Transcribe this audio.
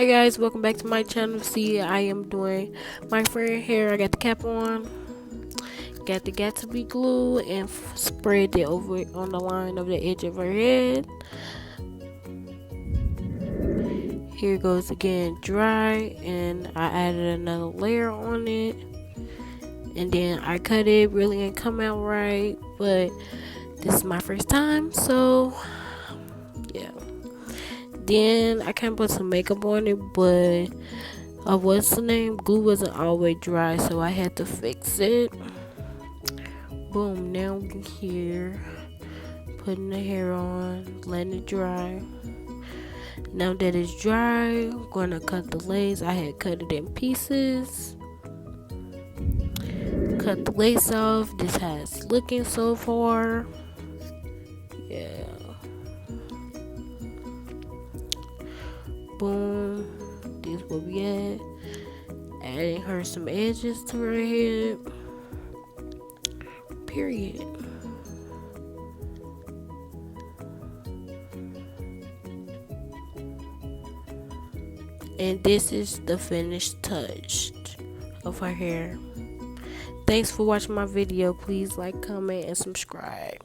Hey guys, welcome back to my channel. See, I am doing my friend hair. I got the cap on, got the Gatsby glue, and spread it over on the line of the edge of her head. Here goes again dry, and I added another layer on it, and then I cut it. Really didn't come out right, but this is my first time, so yeah. Then I kind of put some makeup on it, but what's the name? Glue wasn't always dry, so I had to fix it. Boom, now we're here, putting the hair on, letting it dry. Now that it's dry, I'm gonna cut the lace. I had cut it in pieces. Cut the lace off. This how it's looking so far. Yeah. Boom, this is where we at. Adding her some edges to her head. Period. And this is the finished touch of her hair. Thanks for watching my video. Please like, comment, and subscribe.